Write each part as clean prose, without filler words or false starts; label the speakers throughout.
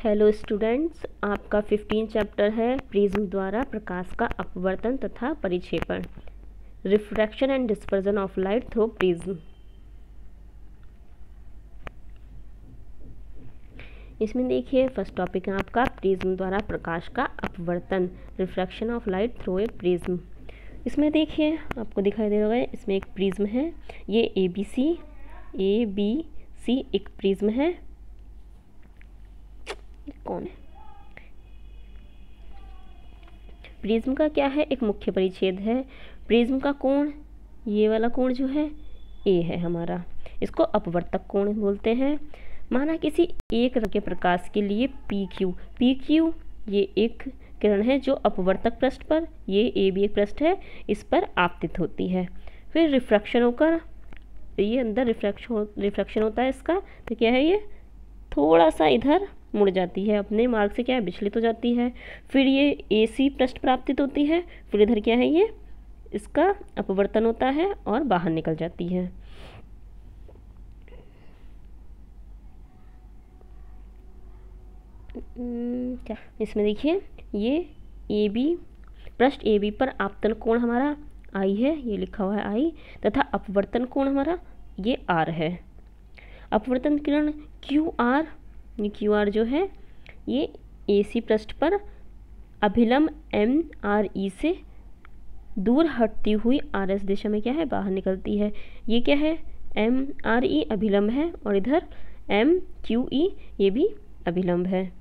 Speaker 1: Hello students, आपका 15 chapter है prism द्वारा प्रकाश का अपवर्तन तथा परिक्षेपण, refraction and dispersion of light through prism. इसमें देखिए फर्स्ट टॉपिक है आपका प्रिज्म द्वारा प्रकाश का अपवर्तन, refraction of light through a prism. इसमें देखिए आपको दिखाई दे रहा है, इसमें एक प्रिज्म है, ये ए बी सी एक प्रिज्म है। कौन है? प्रिज्म का क्या है, एक मुख्य परिच्छेद है। प्रिज्म का कोण, ये वाला कोण जो है ए है हमारा, इसको अपवर्तक कोण बोलते हैं। माना किसी एक रंग के प्रकाश के लिए पी क्यू ये एक किरण है जो अपवर्तक पृष्ठ पर, ये ए भी एक पृष्ठ है, इस पर आपतित होती है। फिर रिफ्रैक्शन होकर ये अंदर रिफ्रैक्शन होता है इसका, तो क्या है, ये थोड़ा सा इधर मुड़ जाती है, अपने मार्ग से क्या है विचलित हो जाती है। फिर ये AC पृष्ठ प्राप्तित होती है, फिर इधर क्या है, ये इसका अपवर्तन होता है और बाहर निकल जाती है। क्या इसमें देखिए, ये AB पृष्ठ AB पर आपतन कोण हमारा I है, ये लिखा हुआ है I, तथा अपवर्तन कोण हमारा ये R है। अपवर्तन किरण QR, ये QR जो है ये AC पृष्ठ पर अभिलंब MRE से दूर हटती हुई RS दिशा में क्या है, बाहर निकलती है। ये क्या है, MRE अभिलंब है और इधर MQE ये भी अभिलंब है।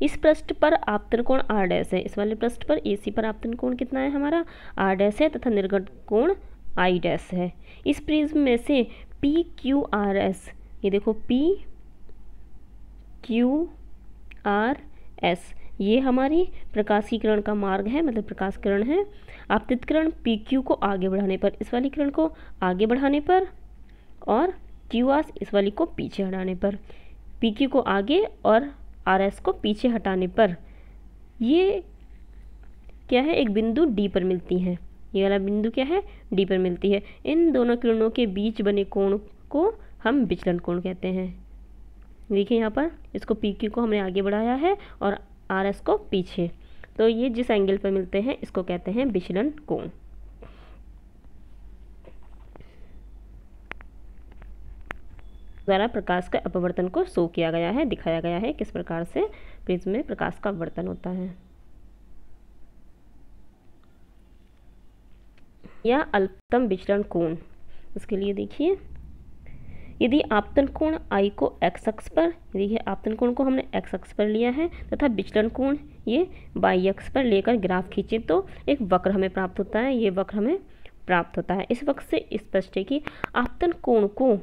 Speaker 1: इस पृष्ठ पर आपतन कोण R' है, इस वाले पृष्ठ पर AC पर आपतन कोण कितना है हमारा, R' है, तथा निर्गत कोण I' है। इस प्रिज्म में से PQRS, ये देखो PQRS ये हमारी प्रकाशीय किरण का मार्ग है, मतलब प्रकाश किरण है। आपतित किरण PQ को आगे बढ़ाने पर, इस वाली किरण को आगे बढ़ाने पर, और QR इस वाली को पीछे हटाने पर, PQ को आगे और RS को पीछे हटाने पर ये क्या है, एक बिंदु D पर मिलती है। ये वाला बिंदु क्या है, D पर मिलती है। इन दोनों किरणों के बीच बने कोण को हम विचलन कोण कहते हैं। देखिए यहाँ पर इसको PQ को हमने आगे बढ़ाया है और RS को पीछे, तो ये जिस एंगल पर मिलते हैं इसको कहते हैं विचलन कोण। द्वारा प्रकाश का अपवर्तन को शो किया गया है, दिखाया गया है किस प्रकार से प्रिज्म में प्रकाश का अपवर्तन होता है। या अल्पतम विचलन कोण, उसके लिए देखिए, यदि आपतन कोण I को x अक्ष पर, देखिए आपतन कोण को हमने x अक्ष पर लिया है तथा विचलन कोण ये y अक्ष पर लेकर ग्राफ खींचे तो एक वक्र हमें प्राप्त होता है। ये वक्र हमें प्राप्त होता है। इस वक्र से स्पष्ट है कि आपतन कोण को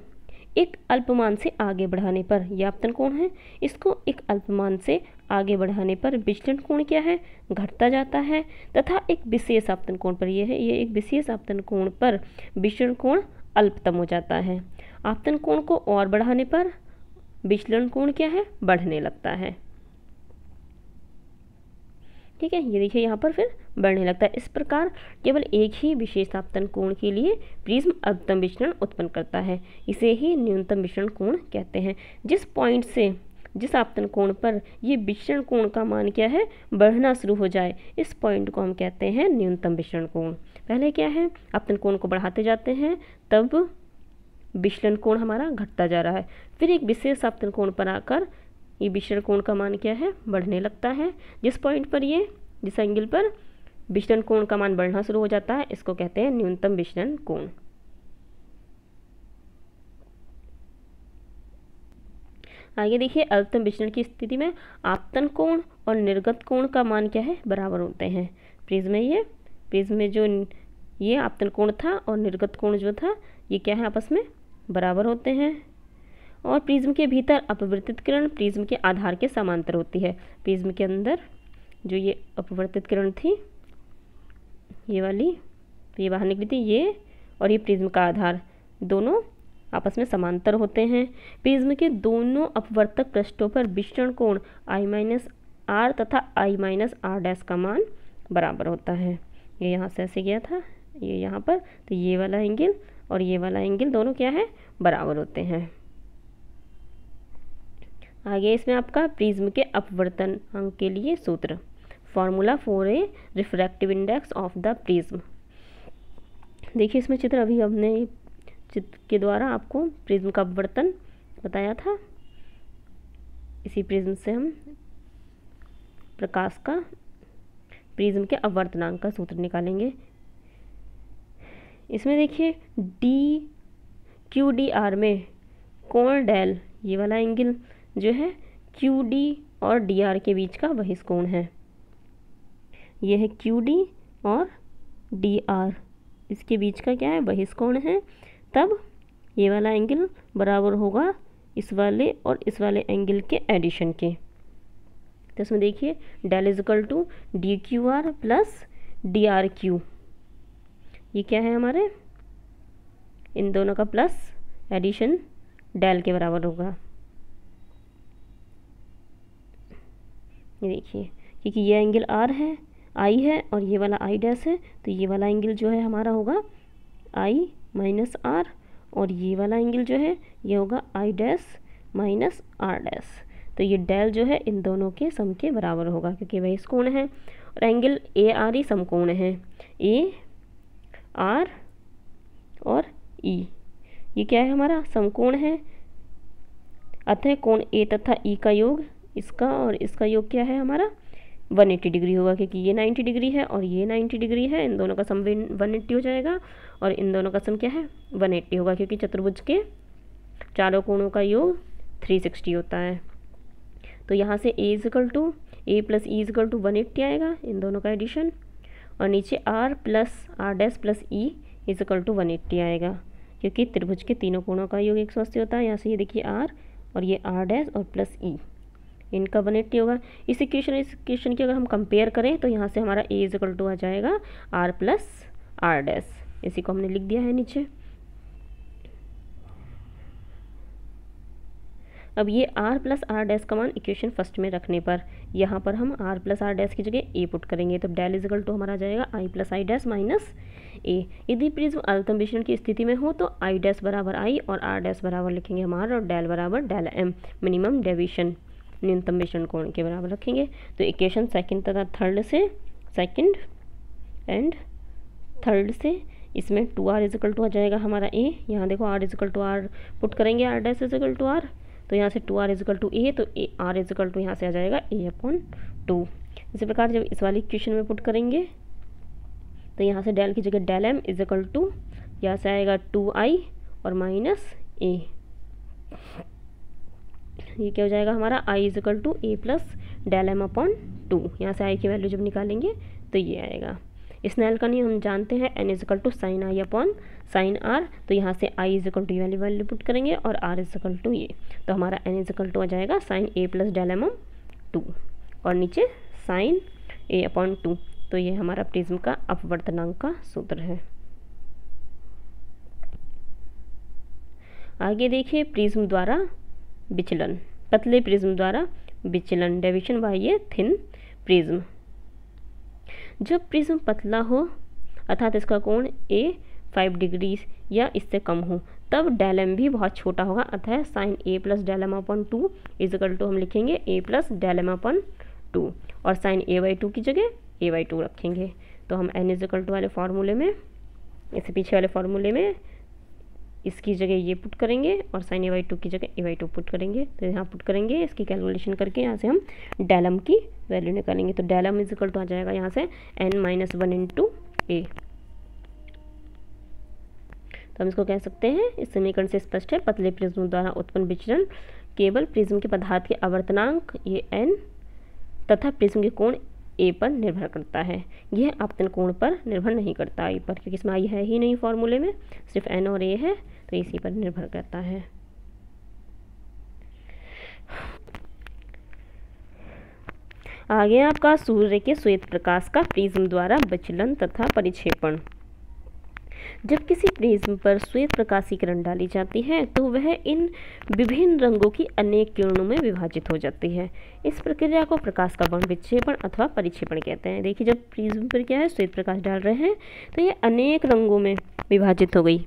Speaker 1: एक अल्पमान से आगे बढ़ाने पर, यह आपतन कोण है, इसको एक अल्पमान से आगे बढ़ाने पर विचलन कोण क्या है, घटता जाता है, तथा एक विशेष आपतन कोण पर, ये एक विशेष आपतन कोण पर विचलन कोण अल्पतम हो जाता है। आपतन कोण को और बढ़ाने पर विचलन कोण क्या है, बढ़ने लगता है। ठीक है, ये देखिए यहाँ पर फिर बढ़ने लगता है। इस प्रकार केवल एक ही विशेष आपतन कोण के लिए प्रिज्म अल्पतम विचलन उत्पन्न करता है, इसे ही न्यूनतम विचलन कोण कहते हैं। जिस पॉइंट से, जिस आपतन कोण पर ये विचलन कोण का मान क्या है, बढ़ना शुरू हो जाए, इस पॉइंट को हम कहते हैं न्यूनतम विचलन कोण। पहले क्या है, आपतन कोण को बढ़ाते जाते हैं तब विचलन कोण हमारा घटता जा रहा है, फिर एक विशेष आपतन कोण पर आकर ये विचलन कोण का मान क्या है, बढ़ने लगता है। जिस पॉइंट पर ये, जिस एंगल पर विचलन कोण का मान बढ़ना शुरू हो जाता है, इसको कहते हैं न्यूनतम विचलन कोण। आगे देखिए, अल्पतम विचलन की स्थिति में आपतन कोण और निर्गत कोण का मान क्या है, बराबर होते हैं। प्रिज्म में जो ये आपतन कोण था और निर्गत कोण जो था, ये क्या है, आपस में बराबर होते हैं। और प्रिज्म के भीतर अपवर्तित किरण प्रिज्म के आधार के समांतर होती है। प्रिज्म के अंदर जो ये अपवर्तित किरण थी, ये वाली, ये बाहर निकली थी, ये और ये प्रिज्म का आधार दोनों आपस में समांतर होते हैं। प्रिज्म के दोनों अपवर्तक पृष्ठों पर विचलन कोण I-R तथा I-R' का मान बराबर होता है। ये यहाँ से ऐसे गया था, ये यहाँ पर, तो ये वाला एंगल और ये वाला एंगल दोनों क्या है, बराबर होते हैं। आगे इसमें आपका प्रिज्म के अपवर्तनांक के लिए सूत्र, formula for a refractive index of the prism. देखिए इसमें चित्र अभी हमने चित्र के द्वारा आपको प्रिज्म का अपवर्तन बताया था। इसी प्रिज्म से हम प्रकाश का प्रिज्म के अपवर्तनांक का सूत्र निकालेंगे। इसमें देखिए डी क्यू डी आर में कोण डेल, ये वाला एंगल जो है क्यू डी और डी आर के बीच का वही कोण है। ये है क्यू डी और डी आर, इसके बीच का क्या है, वही कोण है। तब ये वाला एंगल बराबर होगा इस वाले और इस वाले एंगल के एडिशन के। तो इसमें देखिए del is equal to D Q R plus D R Q, ये क्या है हमारे, इन दोनों का प्लस एडिशन डेल के बराबर होगा। ये देखिए क्योंकि ये एंगल आर है, आई है और ये वाला आई डैश है, तो ये वाला एंगल जो है हमारा होगा आई माइनस आर, और ये वाला एंगल जो है ये होगा I dash minus R dash. तो ये डेल जो है इन दोनों के सम के बराबर होगा क्योंकि वही कोण है। और एंगल ए आर ही समकोण है, ए आर और ई, ये क्या है हमारा समकोण है। अतः कोण ए तथा ई का योग, इसका और इसका योग क्या है हमारा 180 डिग्री होगा, क्योंकि ये 90 डिग्री है और ये 90 डिग्री है। इन दोनों का सम 180 हो जाएगा और इन दोनों का सम क्या है 180 होगा, क्योंकि चतुर्भुज के चारों कोणों का योग 360 होता है। तो यहाँ से A is equal to A plus E is equal to 180 आएगा, इन दोनों का एडिशन, और नीचे R plus R dash plus E is equal to 180 आएगा, क्योंकि त्रिभुज के तीनों कोणों का योग 180 होता है। यहाँ से ये देखिए आर और ये आर डैश और प्लस ई, इनका 180 होगा। इस इक्वेशन की अगर हम कंपेयर करें तो यहाँ से हमारा ए इजकल टू आ जाएगा आर प्लस आर डैश, इसी को हमने लिख दिया है नीचे। अब ये r प्लस आर डैश का मान इक्वेशन फर्स्ट में रखने पर यहाँ पर हम r प्लस आर डैश की जगह a पुट करेंगे, तो डेल इजकल टू हमारा आ जाएगा i plus I dash minus a। यदि प्रिज्म अल्पतम विचलन की स्थिति में हो तो i डैश बराबर i और r डैश बराबर लिखेंगे हम r, और डेल बराबर डेल m, मिनिमम डेविएशन न्यूनतम विचलन कोण के बराबर रखेंगे। तो इक्वेशन सेकंड तथा थर्ड से, सेकंड एंड थर्ड से इसमें 2r इजकल टू आ जाएगा हमारा a। यहाँ देखो r equal to r put करेंगे, r dash equal to r, तो यहाँ से 2r इजकल टू ए, तो r इजकल टू यहाँ से आ जाएगा a/2। इसी प्रकार जब इस वाली इक्वेशन में पुट करेंगे तो यहाँ से डेल की जगह डेल m इजकल टू यहाँ से आएगा 2i और माइनस a। ये क्या हो जाएगा हमारा i equal to a plus del m/2। यहाँ से i की वैल्यू जब निकालेंगे तो ये आएगा। स्नेल का नियम हम जानते हैं, n equal to sine I upon sine R, तो यहाँ से i इजकल टू ये वाली वैल्यू पुट करेंगे और r इजकल टू ये, तो हमारा n इजकल टू आ जाएगा sign a plus del m/2 और नीचे साइन a/2। तो ये हमारा प्रिज्म का अपवर्तनांक का सूत्र है। आगे देखिए प्रिज्म द्वारा विचलन, पतले प्रिज्म द्वारा विचलन, deviation by a thin prism. जब प्रिज्म पतला हो अर्थात इसका कोण a 5 डिग्री या इससे कम हो, तब डेल m भी बहुत छोटा होगा, अतः sine a plus del m/2 equal to हम लिखेंगे a प्लस डेल m/2 और साइन a/2 की जगह a/2 रखेंगे। तो हम n इजकल टू वाले फार्मूले में, इससे पीछे वाले फार्मूले में इसकी जगह ये पुट करेंगे और साइन a/2 की जगह a/2 पुट करेंगे। तो यहाँ पुट करेंगे, इसकी कैलकुलेशन करके यहाँ से हम डेल m की वैल्यू निकालेंगे। तो डेल m इजकल टू आ जाएगा यहाँ से n-1 इंटू a। तो हम इसको कह सकते हैं, इस समीकरण से स्पष्ट है, पतले प्रिज्म द्वारा उत्पन्न विचलन केवल प्रिज्म के पदार्थ के आवर्तनांक ये n तथा प्रिज्म के कोण a पर निर्भर करता है। यह आपतन कोण पर निर्भर नहीं करता i पर, क्योंकि इसमें i है ही नहीं फॉर्मूले में, सिर्फ n और a है, तो इसी पर निर्भर करता है। आगे आपका सूर्य के श्वेत प्रकाश का प्रिज्म द्वारा विचलन तथा परिक्षेपण। जब किसी प्रिज्म पर श्वेत प्रकाश की किरण डाली जाती है तो वह इन विभिन्न रंगों की अनेक किरणों में विभाजित हो जाती है। इस प्रक्रिया को प्रकाश का वर्ण विक्षेपण अथवा परिक्षेपण कहते हैं। देखिए जब प्रिज्म पर क्या है, श्वेत प्रकाश डाल रहे हैं तो ये अनेक रंगों में विभाजित हो गई,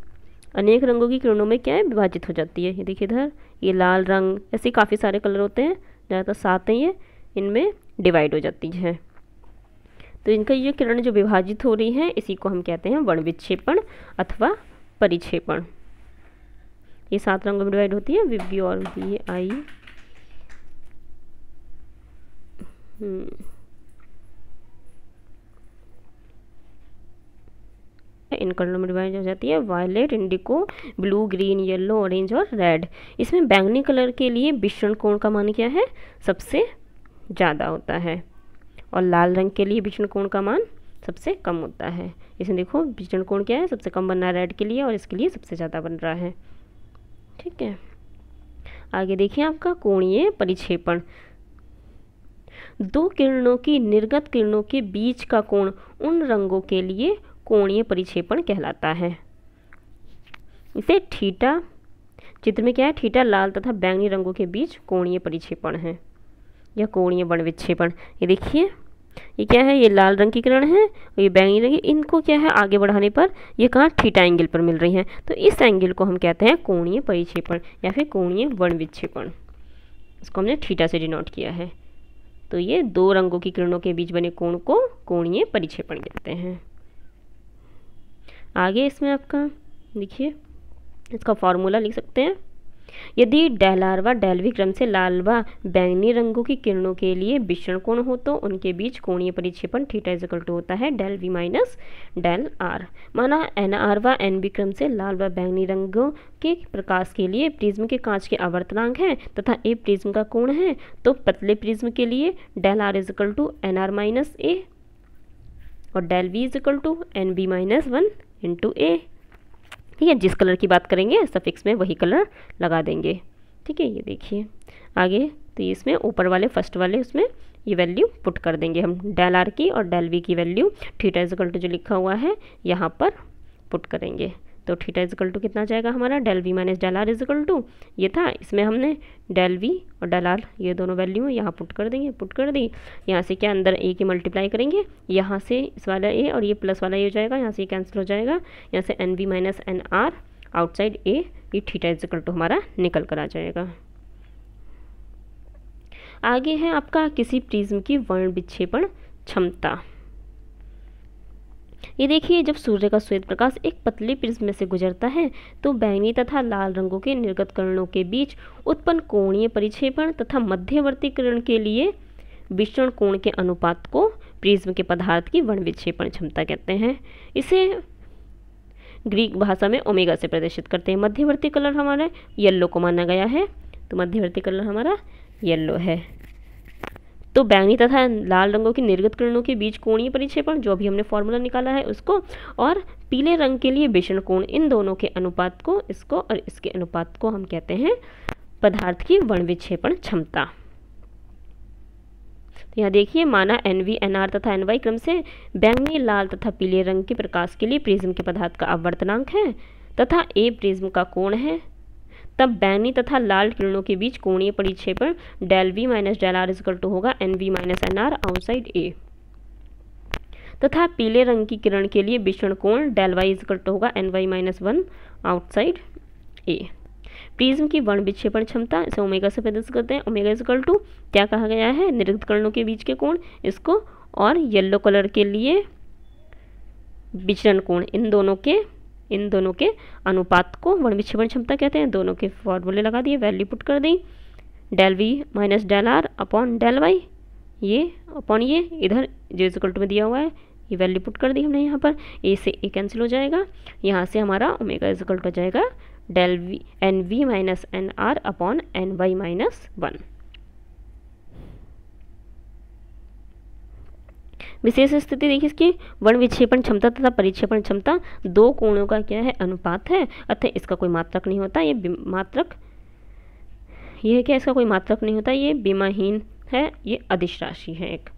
Speaker 1: अनेक रंगों की किरणों में क्या है, विभाजित हो जाती है। ये देखिए इधर ये लाल रंग, ऐसे काफ़ी सारे कलर होते हैं, ज़्यादातर 7 हैं ये, इनमें डिवाइड हो जाती है। तो इनका ये किरण जो विभाजित हो रही है इसी को हम कहते हैं वर्ण विक्षेपण अथवा परिक्षेपण। ये 7 रंगों में डिवाइड होती है, VV और VI। इन कलरों में डिवाइड हो जाती है, वायलेट, इंडिको, ब्लू, ग्रीन, येलो, ऑरेंज और रेड। इसमें बैंगनी कलर के लिए विषण कोण का मान क्या है, सबसे ज़्यादा होता है, और लाल रंग के लिए विषण कोण का मान सबसे कम होता है। इसमें देखो विषण कोण क्या है, सबसे कम बन रहा है रेड के लिए, और इसके लिए सबसे ज़्यादा बन रहा है। ठीक है, आगे देखिए आपका कोणीय परिक्षेपण। दो किरणों की निर्गत किरणों के बीच का कोण उन रंगों के लिए कोणीय परिक्षेपण कहलाता है। इसे थीटा, चित्र में क्या है, थीटा लाल तथा बैंगनी रंगों के बीच कोणीय परिक्षेपण है या कोणीय वर्ण विक्षेपण। ये देखिए ये क्या है, ये लाल रंग की किरण है और ये बैंगनी रंग, इनको क्या है आगे बढ़ाने पर ये कहाँ थीटा एंगल पर मिल रही हैं, तो इस एंगल को हम कहते हैं कोणीय परिक्षेपण या फिर कोणीय वर्ण विक्षेपण। इसको हमने थीटा से डिनोट किया है। तो ये दो रंगों की किरणों के बीच बने कोण को कोणीय परिक्षेपण कहते हैं। आगे इसमें आपका देखिए इसका फॉर्मूला लिख सकते हैं। यदि डेलार व डेल्वी क्रम से लाल व बैंगनी रंगों की किरणों के लिए विषण कोण हो तो उनके बीच कोणीय परिक्षेपण थीटा इज इक्वल टू होता है del V minus del R. माना एन आर व एन बी क्रम से लाल व बैंगनी रंगों के प्रकाश के लिए प्रिज्म के कांच के आवर्तनांक है तथा ए प्रिज्म का कोण है, तो पतले प्रिज्म के लिए del R is equal to N R minus A और del V is equal to N B minus 1 into A. ठीक है, जिस कलर की बात करेंगे सफिक्स में वही कलर लगा देंगे। ठीक है, ये देखिए आगे, तो इसमें ऊपर वाले फर्स्ट वाले उसमें ये वैल्यू पुट कर देंगे हम, डेल आर की और डेल वी की value theta is equal to जो लिखा हुआ है यहाँ पर पुट करेंगे। तो थीटा इज इक्वल टू कितना जाएगा हमारा, del V minus del R is equal to ये था, इसमें हमने डेल वी और डेल आर ये दोनों वैल्यू यहाँ पुट कर देंगे, पुट कर दी। यहाँ से क्या अंदर ए की मल्टीप्लाई करेंगे, यहाँ से इस वाला ए और ये प्लस वाला ए हो जाएगा, यहाँ से ये कैंसिल हो जाएगा, यहाँ से N V minus N R outside A, ये थीटा इज इक्वल टू हमारा निकल कर आ जाएगा। आगे है आपका किसी प्रिज्म की वर्ण विक्षेपण क्षमता। ये देखिए जब सूर्य का श्वेत प्रकाश एक पतले प्रिज्म में से गुजरता है तो बैंगनी तथा लाल रंगों के निर्गत किरणों के बीच उत्पन्न कोणीय परिक्षेपण तथा मध्यवर्ती किरण के लिए विषण कोण के अनुपात को प्रिज्म के पदार्थ की वर्ण विक्षेपण क्षमता कहते हैं। इसे ग्रीक भाषा में ओमेगा से प्रदर्शित करते हैं। मध्यवर्ती कलर हमारा येलो को माना गया है, तो मध्यवर्ती कलर हमारा येलो है। तो बैंगनी तथा लाल रंगों की निर्गत किरणों के बीच कोणीय परिक्षेपण जो अभी हमने फॉर्मूला निकाला है उसको, और पीले रंग के लिए विषण कोण, इन दोनों के अनुपात को, इसको और इसके अनुपात को हम कहते हैं पदार्थ की वर्ण विक्षेपण क्षमता। तो यहाँ देखिए माना एन वी एन आर तथा एन वाई क्रम से बैंगनी लाल तथा पीले रंग के प्रकाश के लिए प्रिज्म के पदार्थ का आवर्तनांक है तथा ए प्रिज्म का कोण है, तब बैंगनी तथा लाल किरणों के बीच कोणीय परिक्षेपण del V minus del R equal to होगा N V minus N R outside A, तथा पीले रंग की किरण के लिए विषण कोण डेल वाई इक्वल टू होगा N Y minus 1 outside A. Prism की वर्ण विक्षेपण क्षमता इसे ओमेगा से प्रदर्शित करते हैं। ओमेगा इक्वल टू क्या कहा गया है, निर्गत किरणों के बीच के कोण, इसको, और येलो कलर के लिए विचरण कोण, इन दोनों के अनुपात को वर्ण विक्षेपण क्षमता कहते हैं। दोनों के फॉर्मूले लगा दिए, वैल्यू पुट कर दी, del V minus del R upon del Y, ये अपॉन ये इधर जो इक्वल टू में दिया हुआ है ये वैल्यू पुट कर दी हमने यहाँ पर, ए से ए कैंसिल हो जाएगा, यहाँ से हमारा ओमेगा इज इक्वल टू हो जाएगा del V N V minus N R upon N Y minus 1। विशेष स्थिति देखिए इसकी, वर्ण विक्षेपण क्षमता तथा परिक्षेपण क्षमता दो कोणों का क्या है, अनुपात है, अतः इसका कोई मात्रक नहीं होता, ये मात्रक, ये क्या इसका कोई मात्रक नहीं होता, ये बीमाहीन है, ये अदिश राशि है एक।